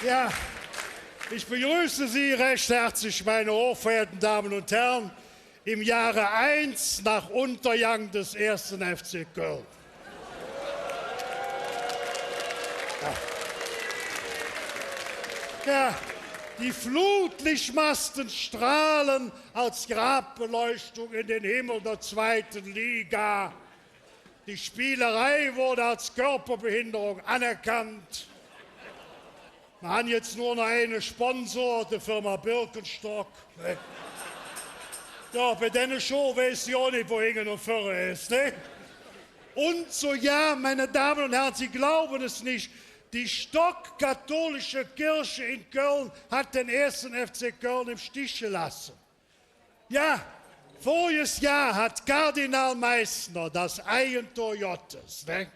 Ja, ich begrüße Sie recht herzlich, meine hochverehrten Damen und Herren, im Jahre 1 nach Untergang des 1. FC Köln. Ja, die Flutlichtmasten strahlen als Grabbeleuchtung in den Himmel der 2. Liga. Die Spielerei wurde als Körperbehinderung anerkannt. Wir haben jetzt nur noch einen Sponsor, die Firma Birkenstock. Ja, bei dieser Show weiß ich auch nicht, wo Ingen und Föhre ist. Ne? Und so, ja, meine Damen und Herren, Sie glauben es nicht, die stockkatholische Kirche in Köln hat den 1. FC Köln im Stich gelassen. Ja, voriges Jahr hat Kardinal Meissner, das Eigentor Jottes, ne?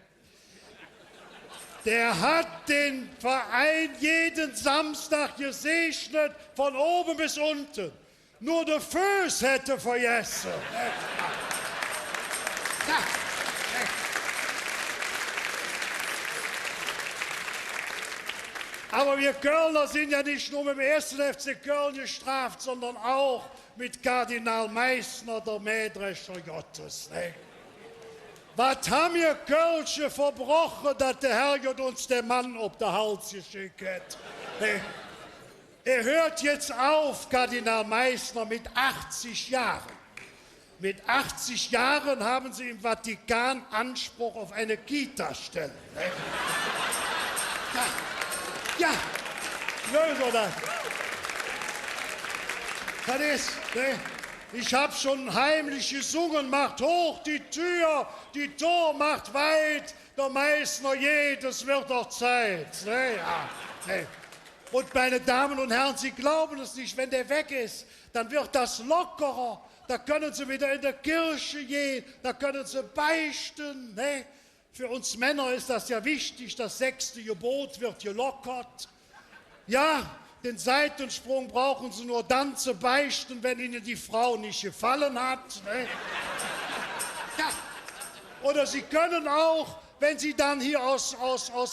Der hat den Verein jeden Samstag gesegnet, von oben bis unten. Nur der Föß hätte vergessen. Aber wir Kölner sind ja nicht nur mit dem 1. FC Köln gestraft, sondern auch mit Kardinal Meissner, der Mähdrescher Gottes. Ne? Was haben wir Kölsche verbrochen, dass der Herrgott uns den Mann auf den Hals geschickt hat? Ne? Er hört jetzt auf, Kardinal Meissner, mit 80 Jahren. Mit 80 Jahren haben Sie im Vatikan Anspruch auf eine Kita-Stelle. Ne? Ja, löse das. Das ist, ne? Ich hab schon heimlich gesungen, macht hoch die Tür, die Tor macht weit, der Meißner jedes wird doch Zeit. Ne? Ja, ne? Und meine Damen und Herren, Sie glauben es nicht, wenn der weg ist, dann wird das lockerer. Da können Sie wieder in der Kirche gehen, da können Sie beichten. Ne? Für uns Männer ist das ja wichtig, das 6. Gebot wird gelockert. Ja, den Seitensprung brauchen Sie nur dann zu beichten, wenn Ihnen die Frau nicht gefallen hat. Ne? Ja. Oder Sie können auch, wenn Sie dann hier aus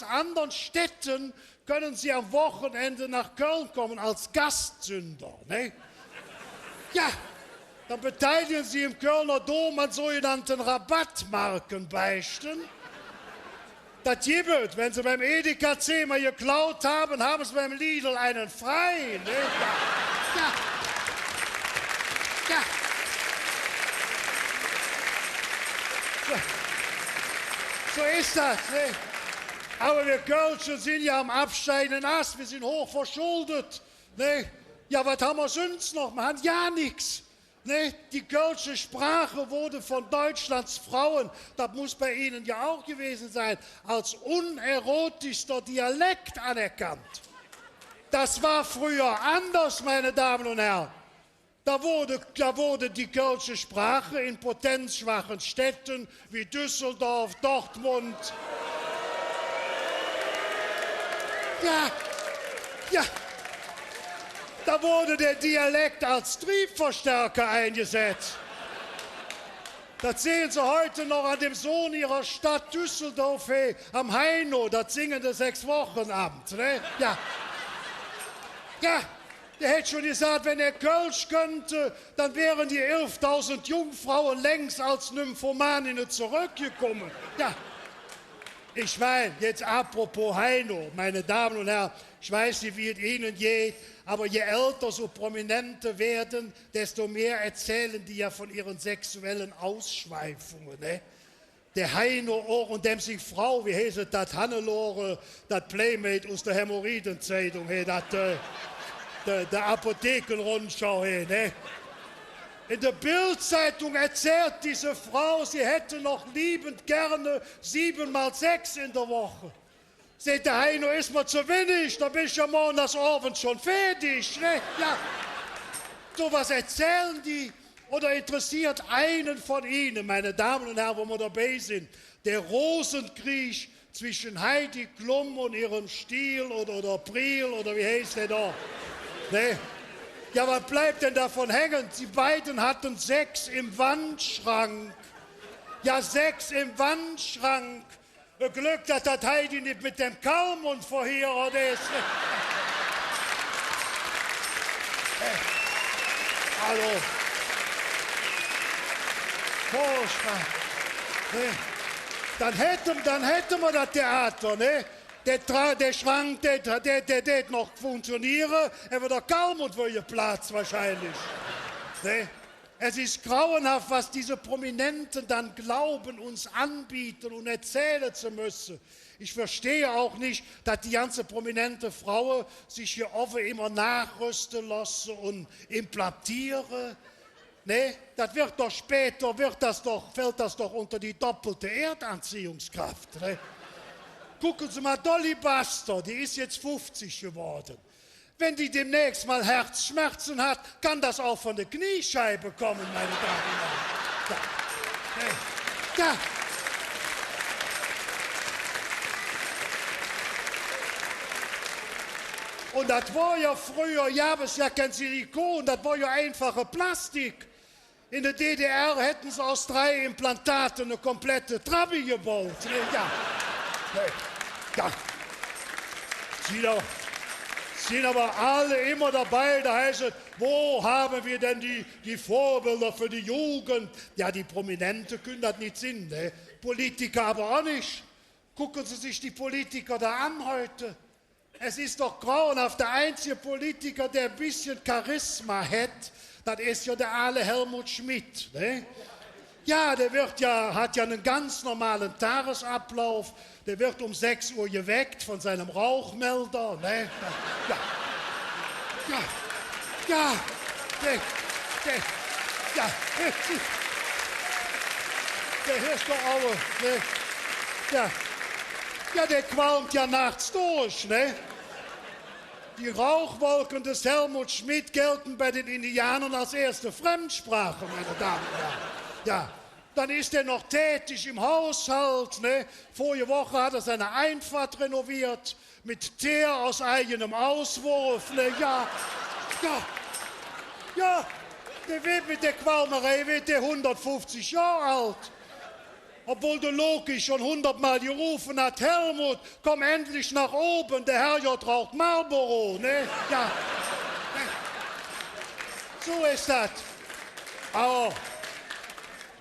anderen Städten, können Sie am Wochenende nach Köln kommen als Gastsünder. Ne? Ja, dann beteiligen Sie im Kölner Dom an sogenannten Rabattmarken beichten. Das gibt, wenn Sie beim Edeka 10-mal geklaut haben, haben Sie beim Lidl einen frei. Ne? Ja. Ja. Ja. So ist das. Ne? Aber wir Kölschen sind ja am absteigenden Ast, wir sind hoch verschuldet. Ne? Ja, was haben wir sonst noch? Wir haben ja nichts. Ne? Die kölsche Sprache wurde von Deutschlands Frauen, das muss bei Ihnen ja auch gewesen sein, als unerotischster Dialekt anerkannt. Das war früher anders, meine Damen und Herren. Da wurde die kölsche Sprache in potenzschwachen Städten wie Düsseldorf, Dortmund. Ja. Da wurde der Dialekt als Triebverstärker eingesetzt. Das sehen Sie heute noch an dem Sohn Ihrer Stadt Düsseldorf am Heino, das singende 6-Wochen-Amt. Ne? Ja, der hätte schon gesagt, wenn er Kölsch könnte, dann wären die 11.000 Jungfrauen längst als Nymphomaninnen zurückgekommen. Ja. Ich meine, jetzt apropos Heino, meine Damen und Herren, ich weiß nicht, wie es Ihnen geht, aber je älter so Prominente werden, desto mehr erzählen die ja von ihren sexuellen Ausschweifungen. Ne? Der Heino auch und dem sich Frau, wie heißt das, Hannelore, das Playmate aus der Hämorrhoidenzeitung, der Apothekenrundschau, ne? In der Bild-Zeitung erzählt diese Frau, sie hätte noch liebend gerne 7x6 in der Woche. Sagt der Heino, ist mir zu wenig, da bin ich ja montags abends schon fertig. Ne? Ja. So was erzählen die oder interessiert einen von Ihnen, meine Damen und Herren, wo wir dabei sind, der Rosenkrieg zwischen Heidi Klum und ihrem Stiel oder Priel oder wie heißt der da? Ne? Ja, was bleibt denn davon hängen? Sie beiden hatten Sex im Wandschrank. Ja, Sex im Wandschrank. Glück, dass das Heidi nicht mit dem Kalmund vorher oder ist. Also, furchtbar. Ne? Dann hätten wir das Theater, ne? Der Schrank, der noch funktionieren, er wird kaum und für Platz wahrscheinlich. Ne? Es ist grauenhaft, was diese Prominenten dann glauben, uns anbieten und erzählen zu müssen. Ich verstehe auch nicht, dass die ganze prominente Frauen sich hier offen immer nachrüsten lassen und implantieren. Ne, das wird doch später, fällt das doch unter die doppelte Erdanziehungskraft. Ne? Gucken Sie mal, Dolly Buster, die ist jetzt 50 geworden. Wenn die demnächst mal Herzschmerzen hat, kann das auch von der Kniescheibe kommen, meine Damen und Herren. Ja. Und das war ja früher, ja, aber es ist ja kein Silikon, das war ja einfache Plastik. In der DDR hätten sie aus 3 Implantaten eine komplette Trabi gebaut. Ja. Ja. Sind aber alle immer dabei, da heißt es, wo haben wir denn die Vorbilder für die Jugend? Ja, die Prominenten können das nicht sein, ne? Politiker aber auch nicht. Gucken Sie sich die Politiker da an heute. Es ist doch grauenhaft, der einzige Politiker, der ein bisschen Charisma hat, das ist ja der aale Helmut Schmidt. Ne? Ja, hat ja einen ganz normalen Tagesablauf. Der wird um 6 Uhr geweckt von seinem Rauchmelder. Ne? Ja, der ist doch auch, ne? Ja, der qualmt ja nachts durch, ne? Die Rauchwolken des Helmut Schmidt gelten bei den Indianern als erste Fremdsprache, meine Damen und Herren. Ja, dann ist er noch tätig im Haushalt. Ne? Vorige Woche hat er seine Einfahrt renoviert mit Teer aus eigenem Auswurf. Ne? Ja, der wird mit der Qualmerei, wird der 150 Jahre alt. Obwohl der Loki schon 100-mal gerufen hat, Helmut, komm endlich nach oben, der Herrgott raucht Marlboro, ne? Ja. So ist das. Aber,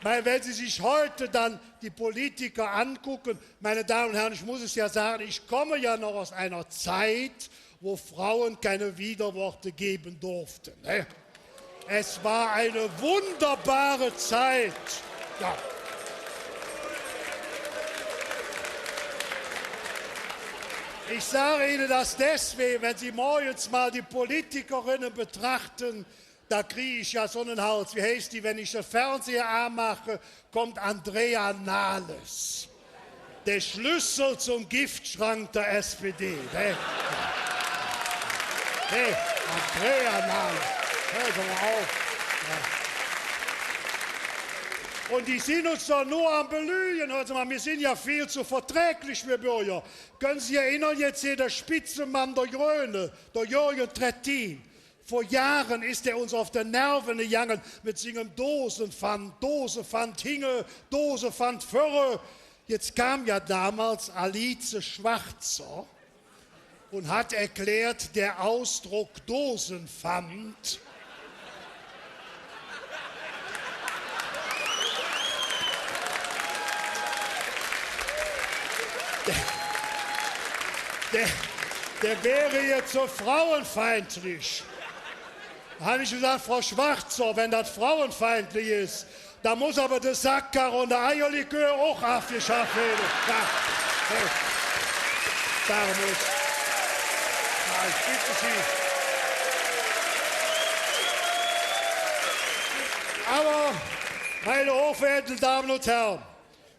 wenn Sie sich heute dann die Politiker angucken, meine Damen und Herren, ich muss es ja sagen, ich komme ja noch aus einer Zeit, wo Frauen keine Widerworte geben durften. Ne? Es war eine wunderbare Zeit. Ja. Ich sage Ihnen das deswegen, wenn Sie morgens mal die Politikerinnen betrachten, da kriege ich ja so einen Hals. Wie heißt die, wenn ich den Fernseher anmache, kommt Andrea Nahles. Der Schlüssel zum Giftschrank der SPD. Ne? Hey, Andrea Nahles. Hör doch mal auf. Ja. Und die sind uns doch nur am Belügen. Hört mal, wir sind ja viel zu verträglich, wir Bürger. Können Sie erinnern, jetzt hier der Spitzenmann der Grüne, der Jürgen Trittin. Vor Jahren ist er uns auf den Nerven gegangen mit seinem Dosenpfand Hinge, Dosenpfand Föhre. Jetzt kam ja damals Alice Schwarzer und hat erklärt, der Ausdruck Dosenpfand der wäre jetzt so frauenfeindlich. Da habe ich gesagt, Frau Schwarzer, wenn das frauenfeindlich ist, da muss aber der Sackkarre und der Eierlikör auch abgeschafft werden. Ja. Hey. Da muss. Ja, ich bitte Sie. Aber, meine hochverehrten Damen und Herren,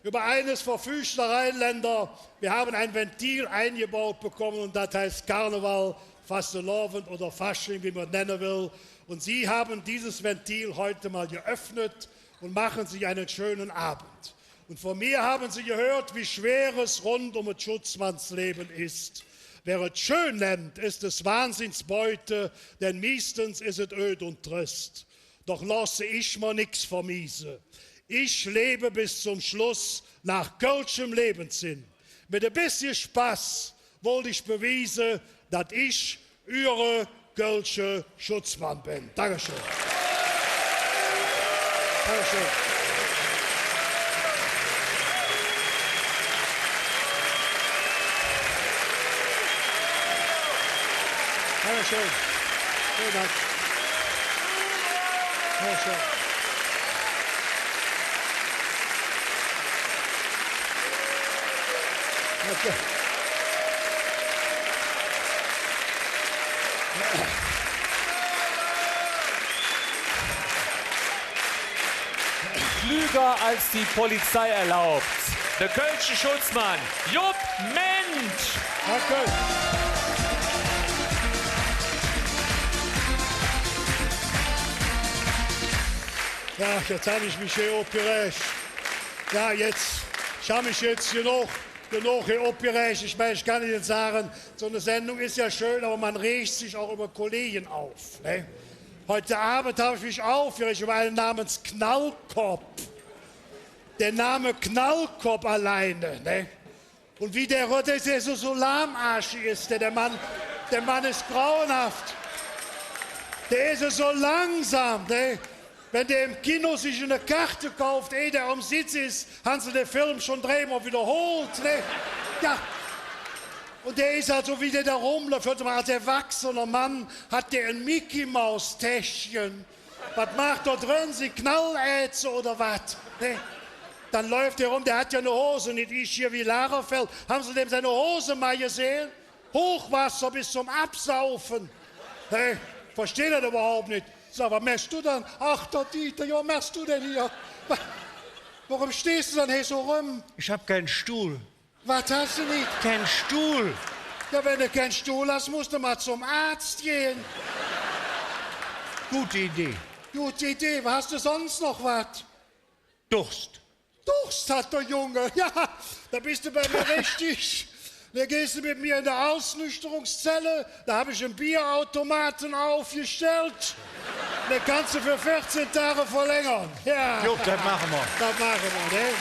über eines verfügt der Rheinländer, wir haben ein Ventil eingebaut bekommen und das heißt Karneval, Fastelovend oder Fasching, wie man nennen will. Und Sie haben dieses Ventil heute mal geöffnet und machen sich einen schönen Abend. Und von mir haben Sie gehört, wie schwer es rund um das Schutzmannsleben ist. Wer es schön nennt, ist es Wahnsinnsbeute, denn meistens ist es öd und trist. Doch lasse ich mir nichts vermiesen. Ich lebe bis zum Schluss nach kölschem Lebenssinn. Mit ein bisschen Spaß wollte ich beweisen, dass ich Ihre Kölsche Schutzmann bin. Dankeschön. Dankeschön. Dankeschön. Vielen Dank. Dankeschön. Danke. Klüger als die Polizei erlaubt. Der Kölsche Schutzmann, Jupp Mensch. Danke. Ja, jetzt habe ich mich hier aufgeregt. Ja, ich habe mich jetzt genug hier aufgeregt. Ich meine, ich kann Ihnen sagen, so eine Sendung ist ja schön, aber man regt sich auch über Kollegen auf. Ne? Heute Abend habe ich mich aufgeregt über einen namens Knallkopf. Der Name Knallkopf alleine. Ne? Und wie der so lahmarschig ist, der Mann ist grauenhaft. Der ist so langsam. Ne? Wenn der im Kino sich eine Karte kauft, ehe der am Sitz ist, haben sie den Film schon dreimal wiederholt. Ne? Ja. Und der ist halt so, wie der da rumläuft. Hört mal, als erwachsener Mann hat der ein Mickey-Maus-Täschchen. Was macht da drin? Sie Knallätze oder was? Ne? Dann läuft der rum, der hat ja eine Hose, nicht ich hier wie Lagerfeld. Haben Sie dem seine Hose mal gesehen? Hochwasser bis zum Absaufen. Hey, versteht er überhaupt nicht? Sag, was machst du dann? Ach, der Dieter, ja, was machst du denn hier? Warum stehst du dann hier so rum? Ich hab keinen Stuhl. Was hast du nicht? Kein Stuhl. Ja, wenn du keinen Stuhl hast, musst du mal zum Arzt gehen. Gute Idee. Gute Idee. Hast du sonst noch was? Durst. Durst hat der Junge. Ja, da bist du bei mir richtig. Da gehst du mit mir in der Ausnüchterungszelle. Da habe ich einen Bierautomaten aufgestellt. Den kannst du für 14 Tage verlängern. Ja. Jo, das machen wir. Das machen wir, ne?